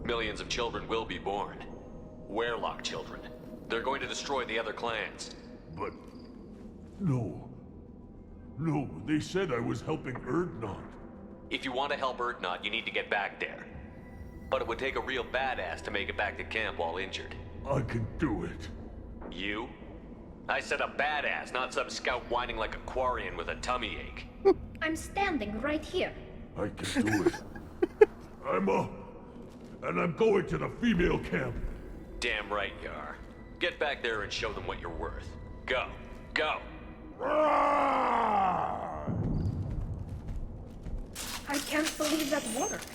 Millions of children will be born. Werlock children. They're going to destroy the other clans. But... No. No, they said I was helping Erdnot. If you want to help Erdnot, you need to get back there. But it would take a real badass to make it back to camp while injured. I can do it. You? I said a badass, not some scout whining like a Quarian with a tummy ache. I'm standing right here. I can do it. And I'm going to the female camp. Damn right you are. Get back there and show them what you're worth. Go. Go. I can't believe that worked.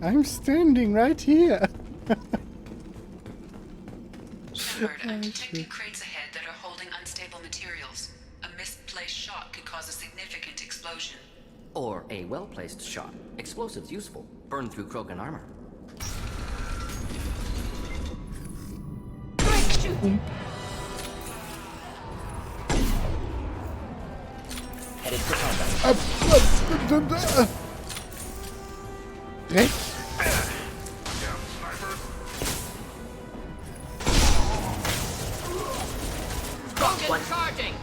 I'm standing right here. Shepard, I'm detecting crates ahead that are holding unstable materials. A misplaced shot could cause a significant explosion. Or a well-placed shot. Explosives useful. Burn through Krogan armor. Great shooting! Headed for combat. Rechts. One charging!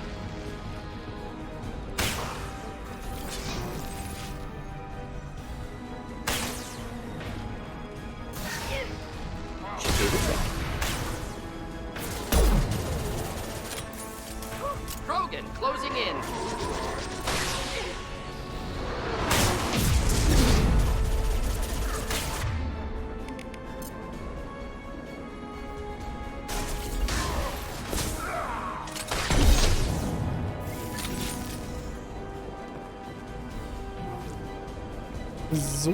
Krogan closing in. So.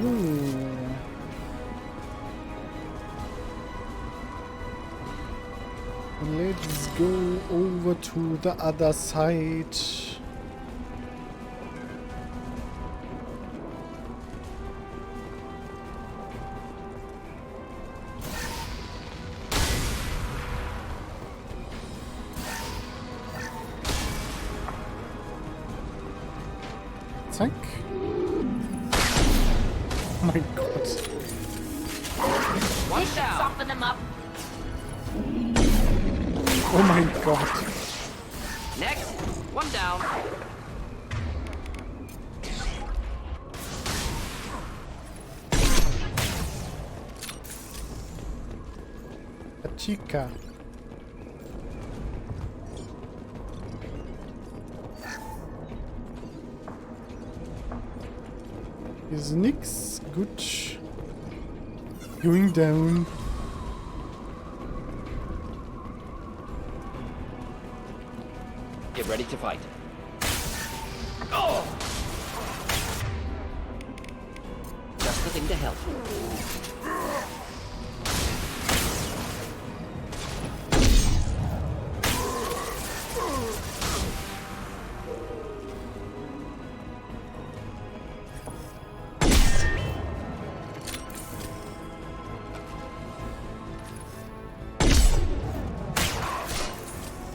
Let's go over to the other side. Zack. Oh mein Gott. One down. Soften them up. Oh mein Gott. Next. One down. A chica. Ist nix. Gut. Going down. Get ready to fight. Just the thing to help.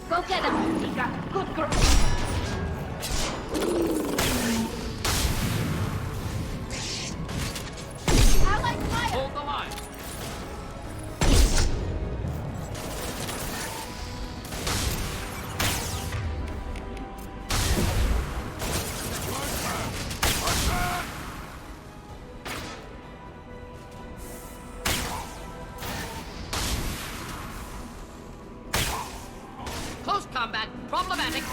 Go get him, Tika. Good girl. Allied fire! Hold the line. Close combat. Problematic.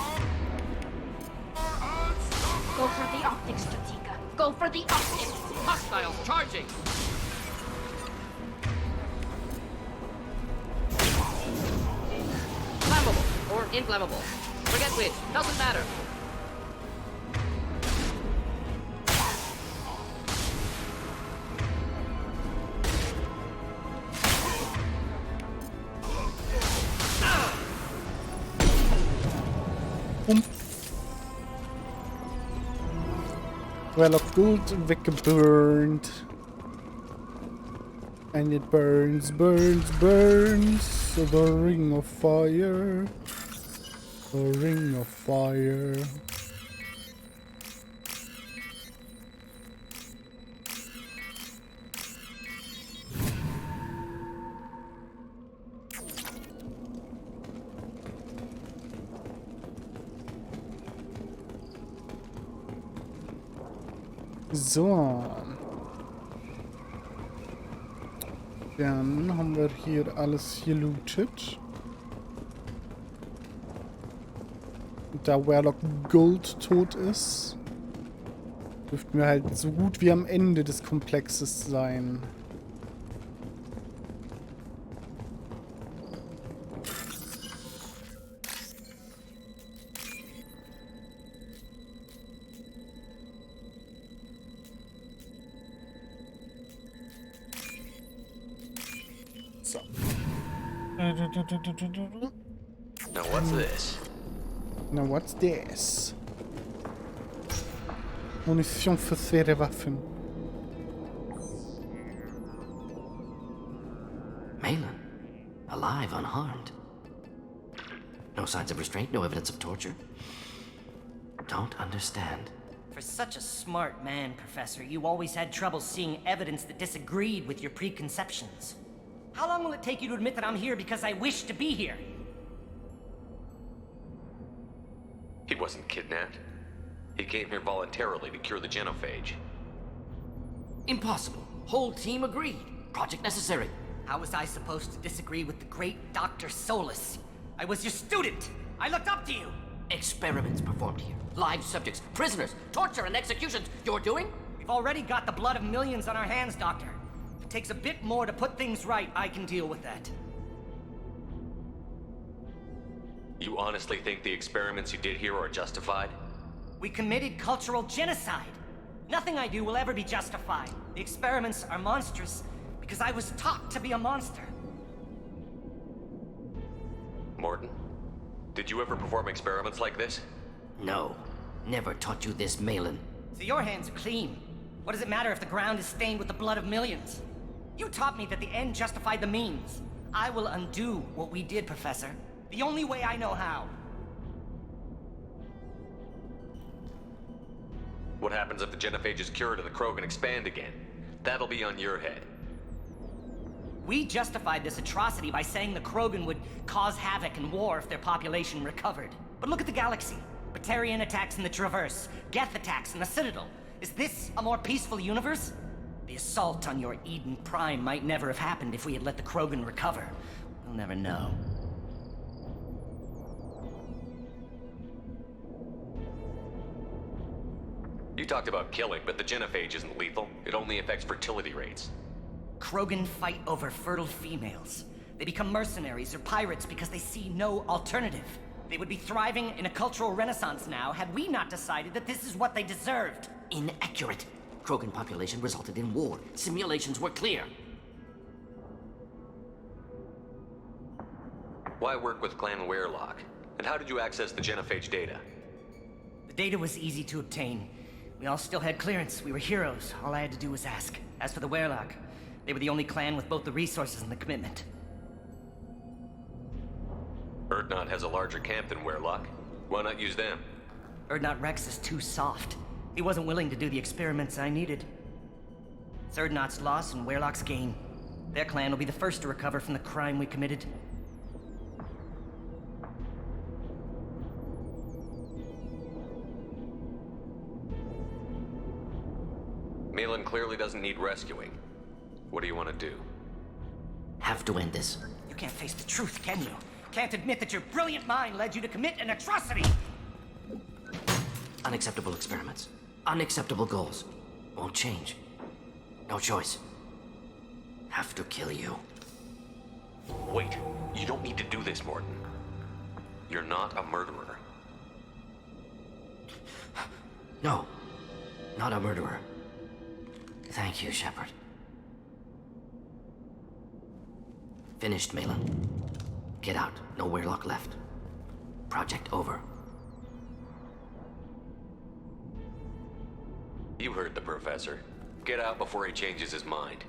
Go for the optics, Tika. Go for the optics. Hostiles charging. Flammable or inflammable. Forget which. Doesn't matter. Well of gold weggeburnt. And it burns, burns, burns. The ring of fire. The ring of fire. So. Dann haben wir hier alles gelootet. Da Warlock Gold tot ist, dürften wir halt so gut wie am Ende des Komplexes sein. So. Now what's this? Now what's this? Munition für schwere Waffen. Maelon, alive, unharmed. No signs of restraint, no evidence of torture. Don't understand. For such a smart man, Professor, you always had trouble seeing evidence that disagreed with your preconceptions. How long will it take you to admit that I'm here because I wish to be here? He wasn't kidnapped. He came here voluntarily to cure the genophage. Impossible. Whole team agreed. Project necessary. How was I supposed to disagree with the great Dr. Solus? I was your student! I looked up to you! Experiments performed here. Live subjects, prisoners, torture and executions. You're doing? We've already got the blood of millions on our hands, Doctor. If it takes a bit more to put things right, I can deal with that. You honestly think the experiments you did here are justified? We committed cultural genocide. Nothing I do will ever be justified. The experiments are monstrous because I was taught to be a monster. Morton, did you ever perform experiments like this? No. Never taught you this, Maelon. So your hands are clean. What does it matter if the ground is stained with the blood of millions? You taught me that the end justified the means. I will undo what we did, Professor. The only way I know how. What happens if the genophage is cured and the Krogan expand again? That'll be on your head. We justified this atrocity by saying the Krogan would cause havoc and war if their population recovered. But look at the galaxy. Batarian attacks in the Traverse, Geth attacks in the Citadel. Is this a more peaceful universe? The assault on your Eden Prime might never have happened if we had let the Krogan recover. We'll never know. You talked about killing, but the genophage isn't lethal. It only affects fertility rates. Krogan fight over fertile females. They become mercenaries or pirates because they see no alternative. They would be thriving in a cultural renaissance now had we not decided that this is what they deserved. Inaccurate. Krogan population resulted in war. Simulations were clear. Why work with Clan Weirlock? And how did you access the genophage data? The data was easy to obtain. We all still had clearance. We were heroes. All I had to do was ask. As for the Weirlock, they were the only clan with both the resources and the commitment. Erdnot has a larger camp than Weirlock. Why not use them? Erdnot Rex is too soft. He wasn't willing to do the experiments I needed. It's Erdnot's loss and Weirlock's gain. Their clan will be the first to recover from the crime we committed. Maelon clearly doesn't need rescuing. What do you want to do? Have to end this. You can't face the truth, can you? Can't admit that your brilliant mind led you to commit an atrocity! Unacceptable experiments. Unacceptable goals. Won't change. No choice. Have to kill you. Wait, you don't need to do this, Morton. You're not a murderer. No. Not a murderer. Thank you, Shepard. Finished, Maelon. Get out. No Weirlock left. Project over. You heard the professor. Get out before he changes his mind.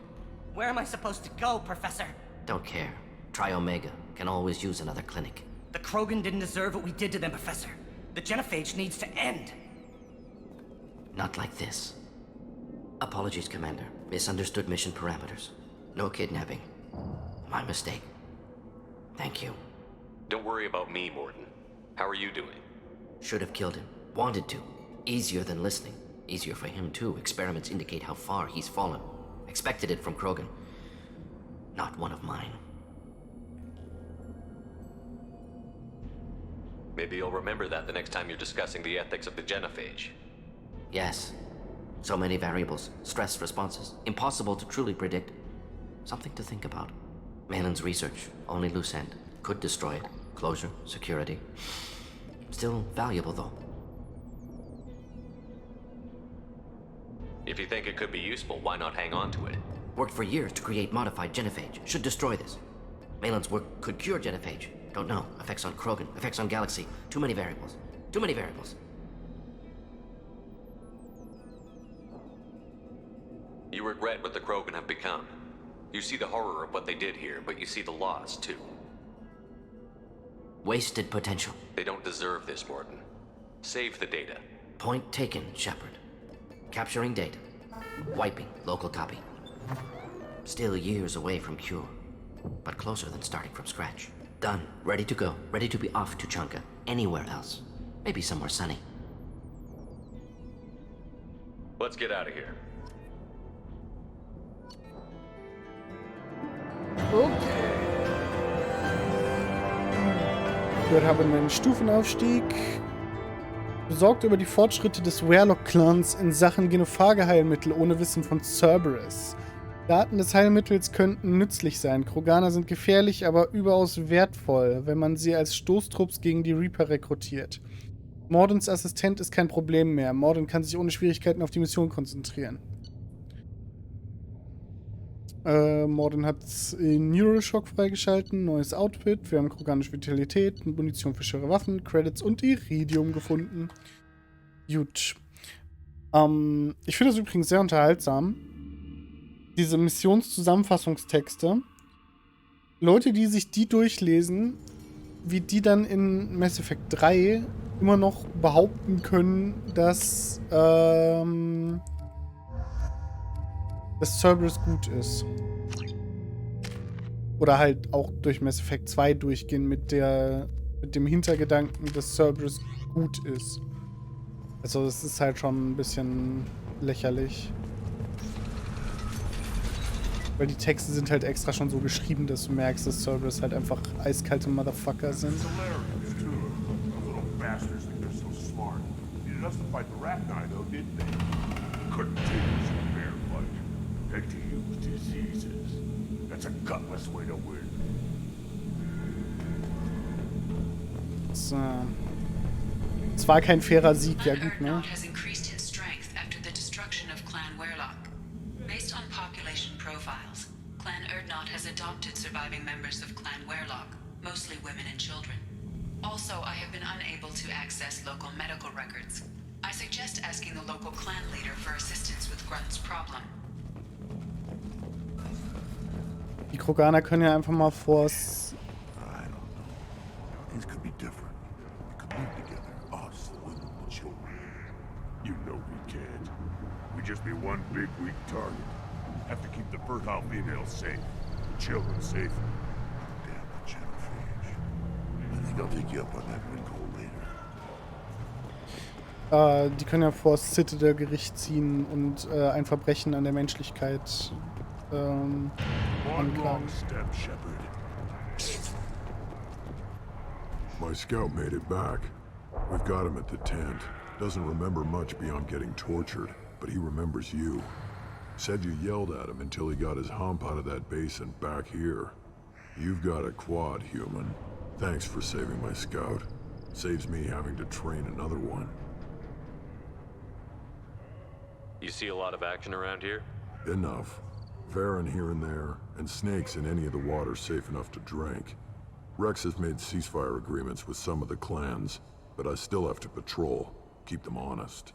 Where am I supposed to go, Professor? Don't care. Try Omega. Can always use another clinic. The Krogan didn't deserve what we did to them, Professor. The genophage needs to end. Not like this. Apologies, Commander. Misunderstood mission parameters. No kidnapping. My mistake. Thank you. Don't worry about me, Morton. How are you doing? Should have killed him. Wanted to. Easier than listening. Easier for him, too. Experiments indicate how far he's fallen. Expected it from Krogan. Not one of mine. Maybe you'll remember that the next time you're discussing the ethics of the genophage. Yes. So many variables, stress responses, impossible to truly predict. Something to think about. Maelon's research, only loose end. Could destroy it. Closure, security. Still valuable, though. If you think it could be useful, why not hang on to it? Worked for years to create modified genophage. Should destroy this. Maelon's work could cure genophage. Don't know. Effects on Krogan, effects on Galaxy. Too many variables. Too many variables. You regret what the Krogan have become. You see the horror of what they did here, but you see the loss, too. Wasted potential. They don't deserve this, Morton. Save the data. Point taken, Shepard. Capturing data. Wiping local copy. Still years away from cure, but closer than starting from scratch. Done. Ready to go. Ready to be off to Chunka. Anywhere else. Maybe somewhere sunny. Let's get out of here. Okay. Wir haben einen Stufenaufstieg. Besorgt über die Fortschritte des Warlock-Clans in Sachen Genophage-Heilmittel ohne Wissen von Cerberus. Daten des Heilmittels könnten nützlich sein. Kroganer sind gefährlich, aber überaus wertvoll, wenn man sie als Stoßtrupps gegen die Reaper rekrutiert. Mordens Assistent ist kein Problem mehr. Morden kann sich ohne Schwierigkeiten auf die Mission konzentrieren. Morden hat Neuroshock freigeschalten, neues Outfit, wir haben kroganische Vitalität, Munition für schwere Waffen, Credits und Iridium gefunden. Gut. Ich finde das übrigens sehr unterhaltsam. Diese Missionszusammenfassungstexte. Leute, die sich die durchlesen, wie die dann in Mass Effect 3 immer noch behaupten können, dass Cerberus gut ist. Oder halt auch durch Mass Effect 2 durchgehen mit dem Hintergedanken, dass Cerberus gut ist. Also das ist halt schon ein bisschen lächerlich. Weil die Texte sind halt extra schon so geschrieben, dass du merkst, dass Cerberus halt einfach eiskalte Motherfucker sind. Had to use diseases. That's a gutless way to win. So. Es war kein fairer Sieg, ja gut, ne? Has increased in strength after the destruction of Clan Warlock. Based on population profiles, Clan Erdnot has adopted surviving members of Clan Warlock, mostly women and children. Also, I have been unable to access local medical records. I suggest asking the local clan leader for assistance with Grunt's problem. Die Kroganer können ja einfach mal vors... I don't know. Things could be different. We could live together, us, the women, the children. You know we can't. We just be one big, weak target. Have to keep the fertile females safe. The children safe. Damn the genophage. I think I'll take you up on that one call later. Die können ja vors Citadel-Gericht ziehen und ein Verbrechen an der Menschlichkeit One anklagen. long step, Shepard. My scout made it back. We've got him at the tent. Doesn't remember much beyond getting tortured, but he remembers you. Said you yelled at him until he got his hump out of that basin back here. You've got a quad, human. Thanks for saving my scout. Saves me having to train another one. You see a lot of action around here? Enough. Farron here and there, and snakes in any of the water safe enough to drink. Rex has made ceasefire agreements with some of the clans, but I still have to patrol, keep them honest.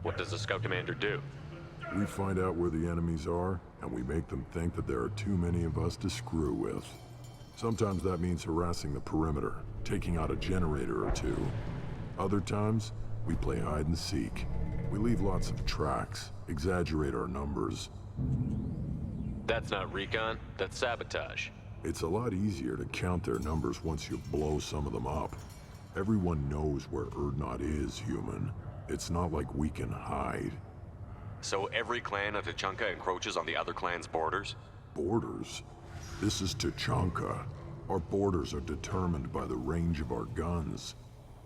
What does the scout commander do? We find out where the enemies are, and we make them think that there are too many of us to screw with. Sometimes that means harassing the perimeter, taking out a generator or two. Other times, we play hide and seek. We leave lots of tracks, exaggerate our numbers. That's not recon, that's sabotage. It's a lot easier to count their numbers once you blow some of them up. Everyone knows where Erdnot is, human. It's not like we can hide. So every clan of Tachanka encroaches on the other clan's borders? Borders? This is Tachanka. Our borders are determined by the range of our guns.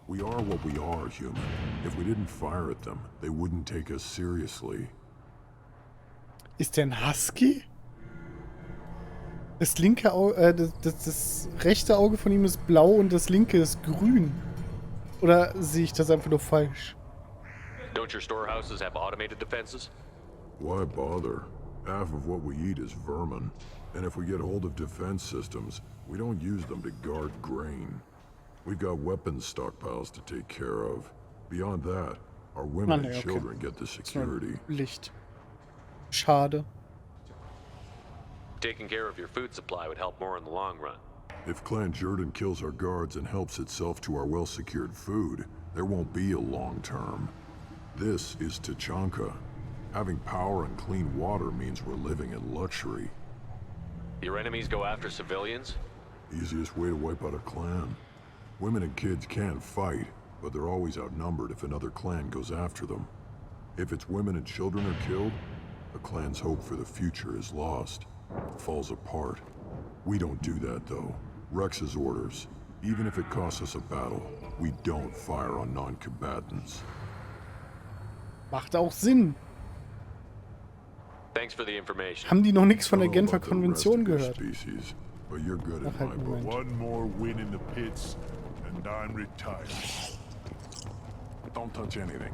We are what we are, human. If we didn't fire at them, they wouldn't take us seriously. Ist der ein Husky? Das linke Auge, das rechte Auge von ihm ist blau und das linke ist grün. Oder sehe ich das einfach nur falsch? Don't your storehouses have automated defenses? Why bother? Half of what we eat is vermin. And if we get hold of defense systems, we don't use them to guard grain. We've got weapons stockpiles to take care of. Beyond that, our women and children get the security. Licht. Schade. Taking care of your food supply would help more in the long run. If Clan Jordan kills our guards and helps itself to our well-secured food, there won't be a long term. This is Tachanka. Having power and clean water means we're living in luxury. Your enemies go after civilians? Easiest way to wipe out a clan. Women and kids can fight, but they're always outnumbered if another clan goes after them. If its women and children are killed, the clan's hope for the future is lost. It falls apart. We don't do that, though. Rex's orders. Even if it costs us a battle, we don't fire on non-combatants. Macht auch Sinn. Thanks for the information. Haben die noch nichts von der I don't know Genfer about the rest Konvention of your gehört? species, but you're good in Ach, halt my book. Moment. One more win in the pits, and I'm retired. Don't touch anything.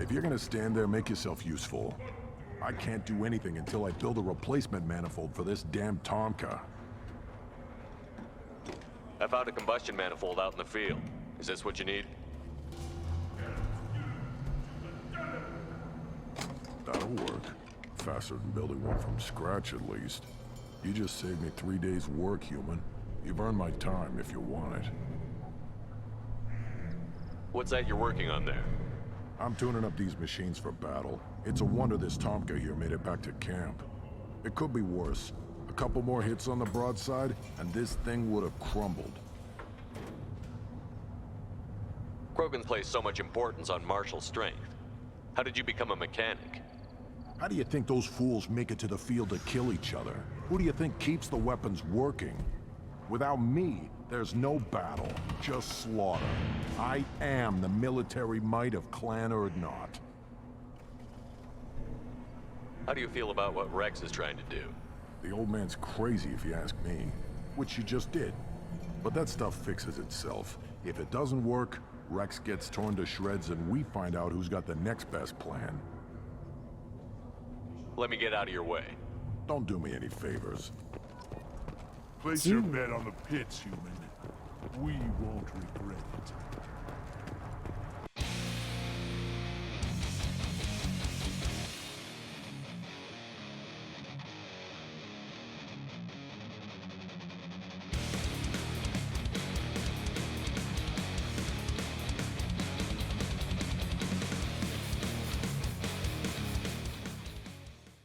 If you're gonna stand there, make yourself useful. I can't do anything until I build a replacement manifold for this damn Tomka. I found a combustion manifold out in the field. Is this what you need? That'll work. Faster than building one from scratch, at least. You just saved me 3 days' work, human. You've earned my time if you want it. What's that you're working on there? I'm tuning up these machines for battle. It's a wonder this Tomka here made it back to camp. It could be worse. A couple more hits on the broadside, and this thing would have crumbled. Krogan's placed so much importance on martial strength. How did you become a mechanic? How do you think those fools make it to the field to kill each other? Who do you think keeps the weapons working? Without me, there's no battle, just slaughter. I am the military might of Clan Erdnot. How do you feel about what Rex is trying to do? The old man's crazy if you ask me, which you just did. But that stuff fixes itself. If it doesn't work, Rex gets torn to shreds and we find out who's got the next best plan. Let me get out of your way. Don't do me any favors. Place your bet on the pits, human. We won't regret it.